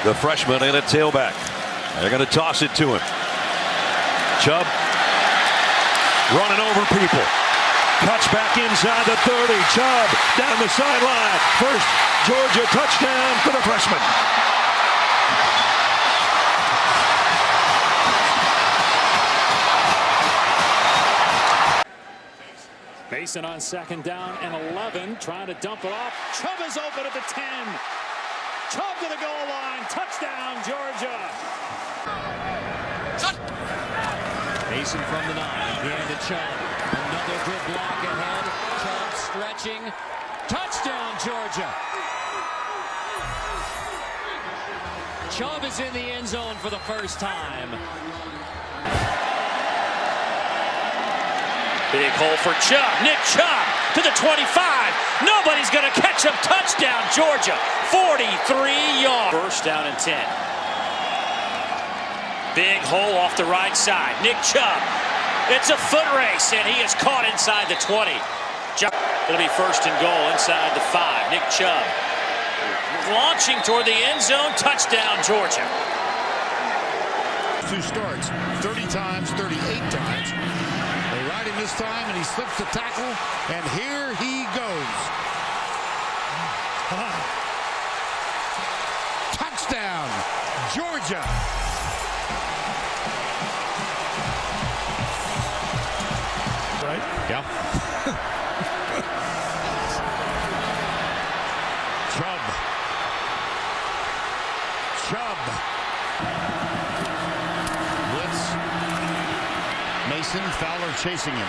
The freshman in at tailback. They're going to toss it to him. Chubb running over people. Cuts back inside the 30. Chubb down the sideline. First Georgia touchdown for the freshman. Mason on second down and 11, trying to dump it off. Chubb is open at the 10. Chubb to the goal line. Touchdown, Georgia. Mason from the 9. Hand to Chubb. Another good block ahead. Chubb stretching. Touchdown, Georgia. Chubb is in the end zone for the first time. Big hole for Chubb. Nick Chubb to the 25. Nobody's going to catch him. Touchdown, Georgia. 43 yards. First down and 10. Big hole off the right side. Nick Chubb. It's a foot race, and he is caught inside the 20. It'll be first and goal inside the 5. Nick Chubb launching toward the end zone. Touchdown, Georgia. 2 starts, 30 times, 38 times. They ride him this time, and he slips the tackle, and here he goes. Touchdown, Georgia. Right? Yeah. Chubb. Blitz. Mason, Fowler chasing him.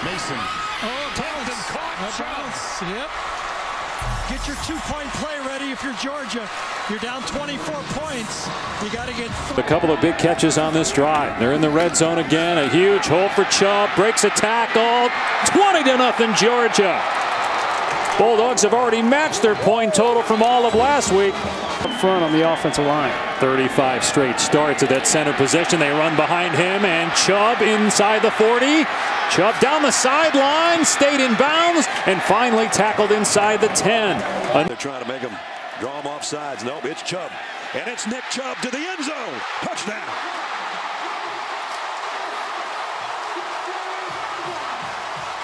Mason. Oh, tapped and caught. Chubb. Yep. Get your 2-point play ready if you're Georgia. You're down 24 points. You got to get... A couple of big catches on this drive. They're in the red zone again. A huge hole for Chubb. Breaks a tackle. 20-0 Georgia. Bulldogs have already matched their point total from all of last week. Up front on the offensive line. 35 straight starts at that center position. They run behind him, and Chubb inside the 40. Chubb down the sideline, stayed in bounds, and finally tackled inside the 10. They're trying to make him draw him off sides. Nope, it's Chubb. And it's Nick Chubb to the end zone. Touchdown.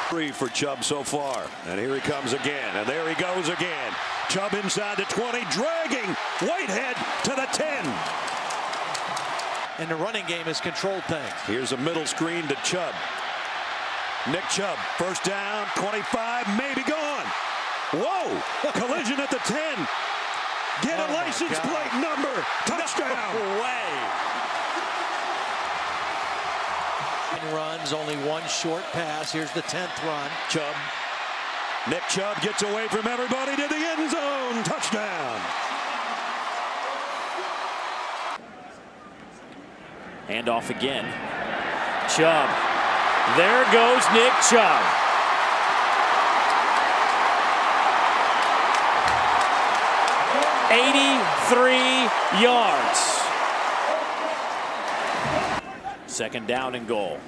Three for Chubb so far. And here he comes again. And there he goes again. Chubb inside the 20, dragging Whitehead to the 10. And the running game has controlled things. Here's a middle screen to Chubb. Nick Chubb, first down, 25, maybe gone. Whoa, collision at the 10. Get a license plate number. Touchdown. No way. Runs, only one short pass. Here's the 10th run. Chubb. Nick Chubb gets away from everybody to the end zone. Touchdown. Handoff again. Chubb. There goes Nick Chubb. $83 yards. Second down and goal.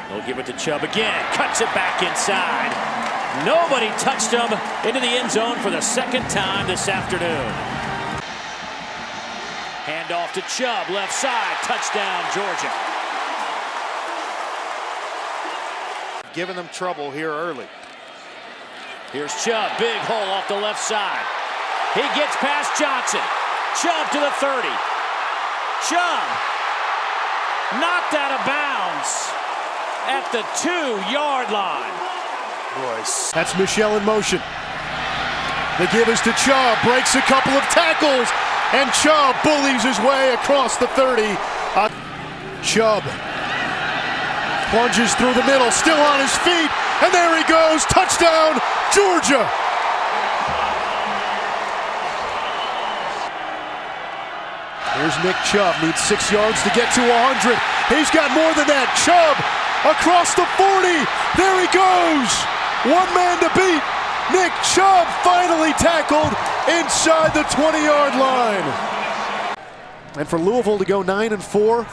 They'll give it to Chubb again. Cuts it back inside. Nobody touched him into the end zone for the second time this afternoon. Handoff to Chubb, left side. Touchdown, Georgia. Giving them trouble here early. Here's Chubb, big hole off the left side. He gets past Johnson. Chubb to the 30. Chubb knocked out of bounds at the 2-yard line. Royce. That's Michelle in motion. They give us to Chubb, breaks a couple of tackles, and Chubb bullies his way across the 30. Chubb plunges through the middle, still on his feet, and there he goes. Touchdown, Georgia. Here's Nick Chubb, needs 6 yards to get to 100. He's got more than that. Chubb across the 40. There he goes. One man to beat. Nick Chubb finally tackled inside the 20-yard line. And for Louisville to go 9-4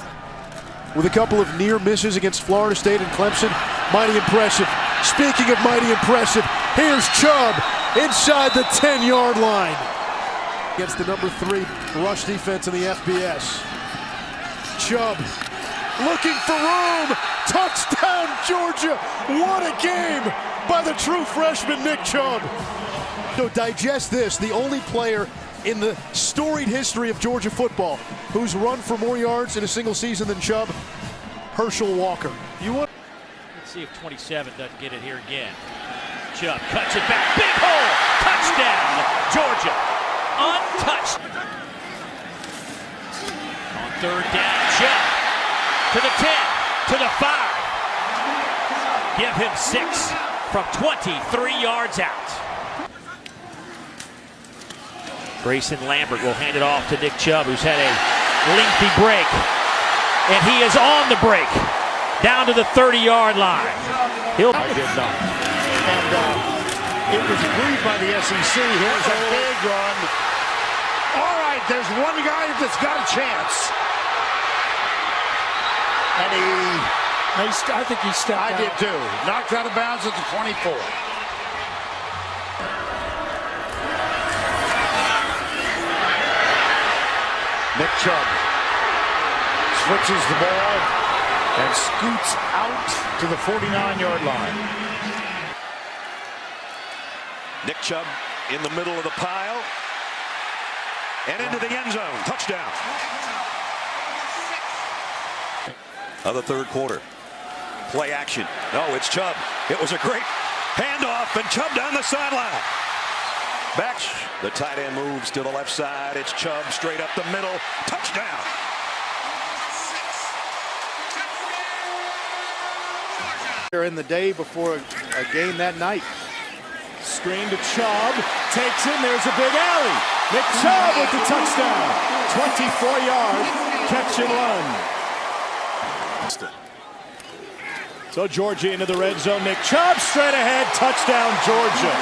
with a couple of near misses against Florida State and Clemson, mighty impressive. Speaking of mighty impressive, here's Chubb inside the 10-yard line. against the number 3 rush defense in the FBS. Chubb looking for room. Touchdown, Georgia. What a game by the true freshman, Nick Chubb. So digest this. The only player in the storied history of Georgia football who's run for more yards in a single season than Chubb, Herschel Walker. Let's see if 27 doesn't get it here again. Chubb cuts it back. Big hole. Touchdown, Georgia. Untouched. On third down, Chubb to the 10, to the 5. Give him 6 from 23 yards out. Grayson Lambert will hand it off to Nick Chubb, who's had a lengthy break. And he is on the break. Down to the 30-yard line. I did not. And it was agreed by the SEC. Here's a big run. All right, there's one guy that's got a chance. And I think he stepped out. I did too. Knocked out of bounds at the 24. Nick Chubb switches the ball and scoots out to the 49-yard line. Nick Chubb in the middle of the pile and into the end zone. Touchdown. Of the third quarter. Play action. No, it's Chubb. It was a great handoff, and Chubb down the sideline. Back. The tight end moves to the left side. It's Chubb straight up the middle. Touchdown. In the day before a game that night. Screen to Chubb. Takes him. There's a big alley. Nick Chubb with the touchdown. 24-yard catch and run. So Georgia into the red zone. Nick Chubb straight ahead. Touchdown, Georgia.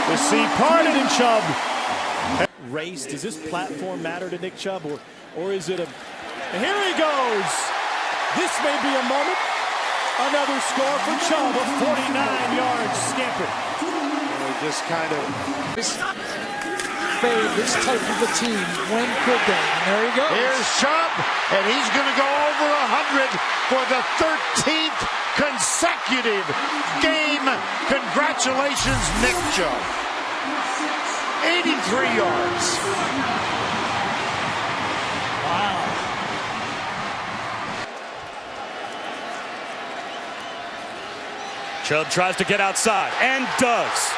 The sea parted in Chubb. Race. Does this platform matter to Nick Chubb, or is it a... And here he goes. This may be a moment. Another score for Chubb. A 49-yard scamper. Just kind of... Fade this type of a team. When could they? And there he goes. Here's Chubb, and he's going to go over 100 for the 13th consecutive game. Congratulations, Nick Chubb. 83 yards. Wow. Chubb tries to get outside and does.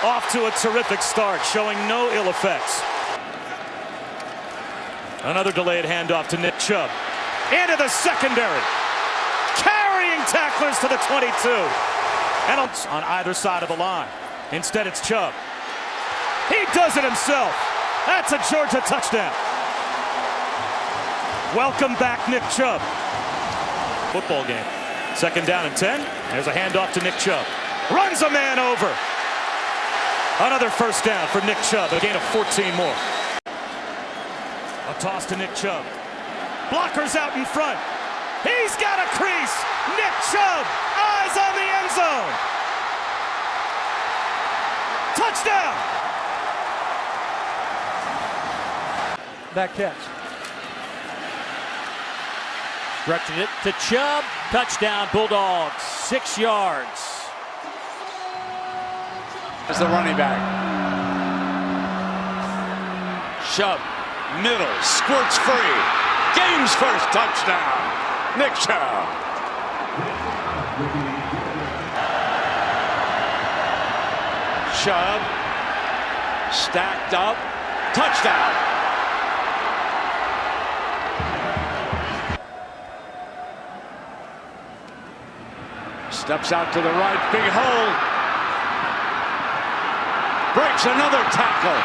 Off to a terrific start, showing no ill effects. Another delayed handoff to Nick Chubb. Into the secondary. Carrying tacklers to the 22. And on either side of the line. Instead, it's Chubb. He does it himself. That's a Georgia touchdown. Welcome back, Nick Chubb. Football game. Second down and 10. There's a handoff to Nick Chubb. Runs a man over. Another first down for Nick Chubb. A gain of 14 more. A toss to Nick Chubb. Blockers out in front. He's got a crease. Nick Chubb. Eyes on the end zone. Touchdown. That catch. Stretching it to Chubb. Touchdown, Bulldogs. 6 yards. As the running back. Chubb, middle, squirts free. Game's first touchdown. Nick Chubb. Chubb, stacked up, touchdown. Steps out to the right, big hole. Breaks another tackle.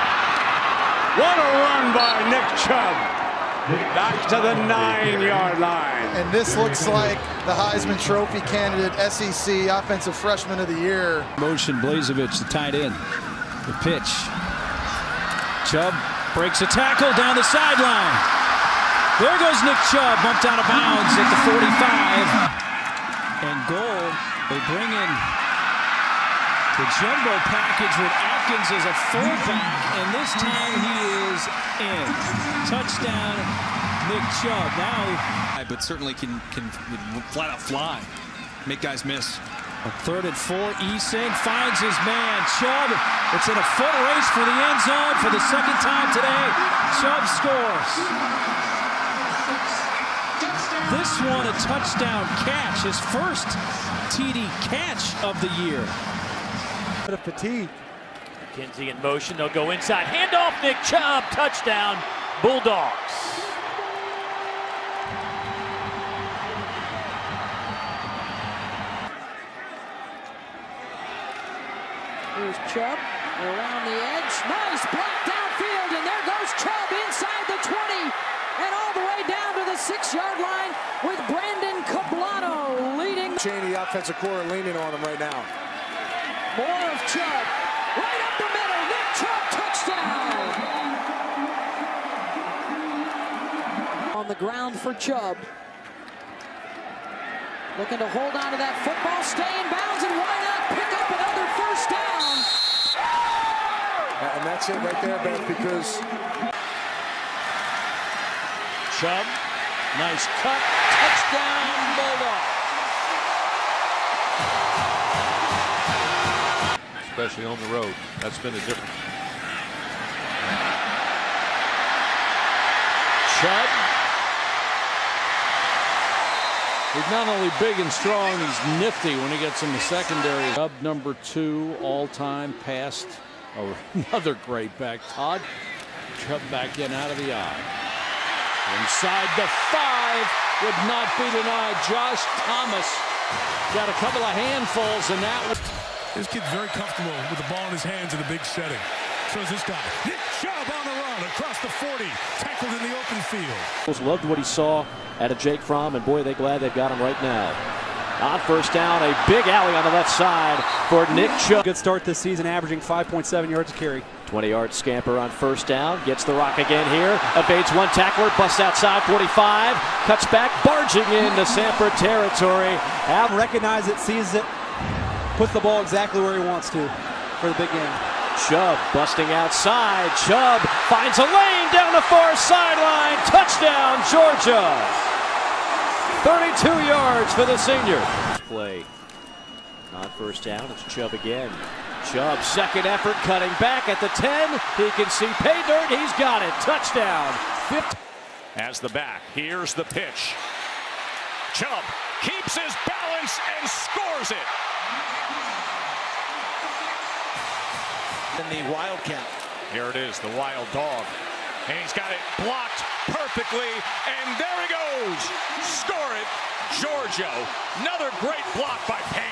What a run by Nick Chubb. Back to the 9-yard line. And this looks like the Heisman Trophy candidate, SEC Offensive Freshman of the Year. Motion, Blazevich, the tight end. The pitch. Chubb breaks a tackle down the sideline. There goes Nick Chubb, bumped out of bounds at the 45. And goal, they bring in The jumbo package with Atkins as a fullback, and this time he is in. Touchdown, Nick Chubb. Now, but certainly can flat out fly, make guys miss. A 3rd and 4. Easing finds his man, Chubb. It's in a foot race for the end zone for the second time today. Chubb scores. This one a touchdown catch, his first TD catch of the year. Bit of fatigue. McKenzie in motion. They'll go inside. Handoff, Nick Chubb. Touchdown, Bulldogs. Here's Chubb around the edge. Nice block downfield, and there goes Chubb inside the 20 and all the way down to the 6-yard line with Brandon Cablano leading. Cheney, the offensive core, leaning on him right now. More of Chubb. Right up the middle. Nick Chubb, touchdown. On the ground for Chubb. Looking to hold on to that football, stay in bounds, and why not pick up another first down? And that's it right there, Beth, because Chubb, nice cut, touchdown, Bulldogs. Especially on the road. That's been the difference. Chubb. He's not only big and strong, he's nifty when he gets in the secondary. Chubb number 2 all-time past another great back. Todd. Chubb back in out of the eye. Inside the 5 would not be denied. Josh Thomas got a couple of handfuls, and that was. This kid's very comfortable with the ball in his hands in a big setting. So is this guy. Nick Chubb on the run across the 40, tackled in the open field. Loved what he saw out of Jake Fromm, and boy, they're glad they've got him right now. On first down, a big alley on the left side for Nick Chubb. Good start this season, averaging 5.7 yards a carry. 20-yard scamper on first down, gets the rock again here, evades one tackler, busts outside 45, cuts back, barging into Samford territory. Recognizes it, sees it, puts the ball exactly where he wants to for the big game. Chubb busting outside. Chubb finds a lane down the far sideline. Touchdown, Georgia. 32 yards for the senior. Play on first down. It's Chubb again. Chubb, second effort, cutting back at the 10. He can see pay dirt. He's got it. Touchdown. 50. As the back, here's the pitch. Chubb keeps his balance and scores it. In the Wildcat. Here it is, the wild dog. And he's got it blocked perfectly. And there he goes. Score it, Georgia. Another great block by Payne.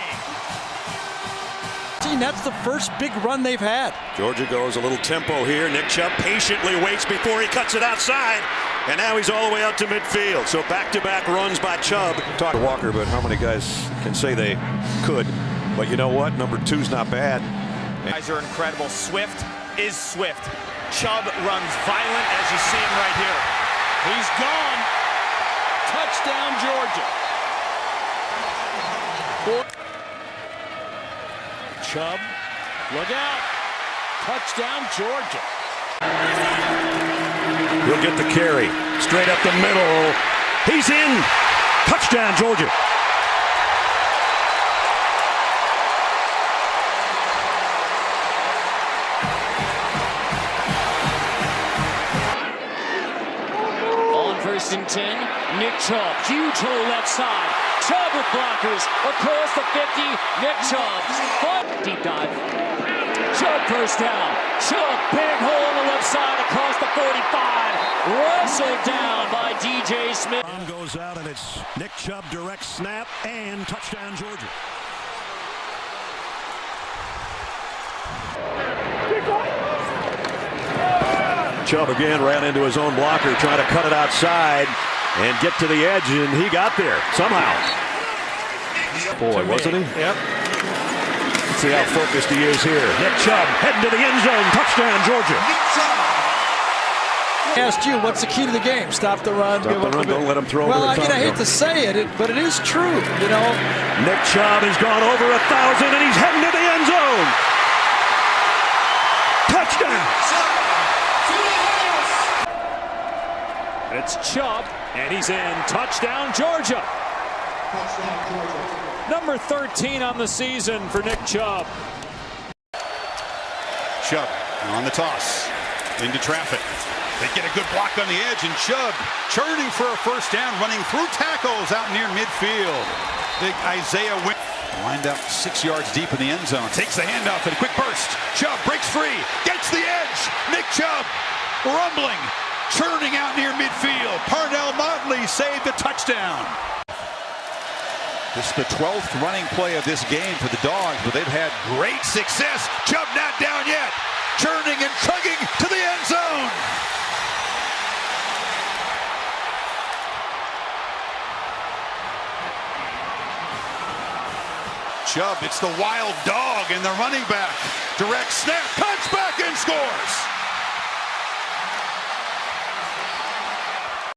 That's the first big run they've had. Georgia goes a little tempo here. Nick Chubb patiently waits before he cuts it outside. And now he's all the way out to midfield. So back-to-back runs by Chubb. Talk to Walker, but how many guys can say they could? But you know what? Number 2's not bad. Guys are incredible. Swift is Swift. Chubb runs violent, as you see him right here. He's gone. Touchdown, Georgia. Chubb, look out. Touchdown, Georgia. He'll get the carry. Straight up the middle. He's in. Touchdown, Georgia. First and 10, Nick Chubb, huge hole left side. Chubb with blockers, across the 50, Nick Chubb. Deep dive. Chubb first down. Chubb, big hole on the left side, across the 45. Wrestled down by DJ Smith. Arm goes out, and it's Nick Chubb, direct snap, and touchdown, Georgia. Chubb again ran into his own blocker, trying to cut it outside and get to the edge, and he got there somehow. Boy, wasn't he? Yep. Let's see how focused he is here. Nick Chubb heading to the end zone. Touchdown, Georgia. I asked you, what's the key to the game? Stop the run. Stop the run. Don't let him throw well, over the top. I hate to say it, but it is true, you know. Nick Chubb has gone over 1,000, and he's heading to the end end zone. Touchdown. It's Chubb, and he's in. Touchdown, Georgia. Number 13 on the season for Nick Chubb. Chubb on the toss into traffic. They get a good block on the edge, and Chubb churning for a first down, running through tackles out near midfield. Big Isaiah lined up 6 yards deep in the end zone. Takes the handoff and a quick burst. Chubb breaks free, gets the edge. Nick Chubb rumbling, churning out near midfield. Parnell Motley saved the touchdown. This is the 12th running play of this game for the Dogs, but they've had great success. Chubb not down yet. Churning and chugging to the end zone. Chubb, it's the wild dog and the running back. Direct snap, cuts back and scores.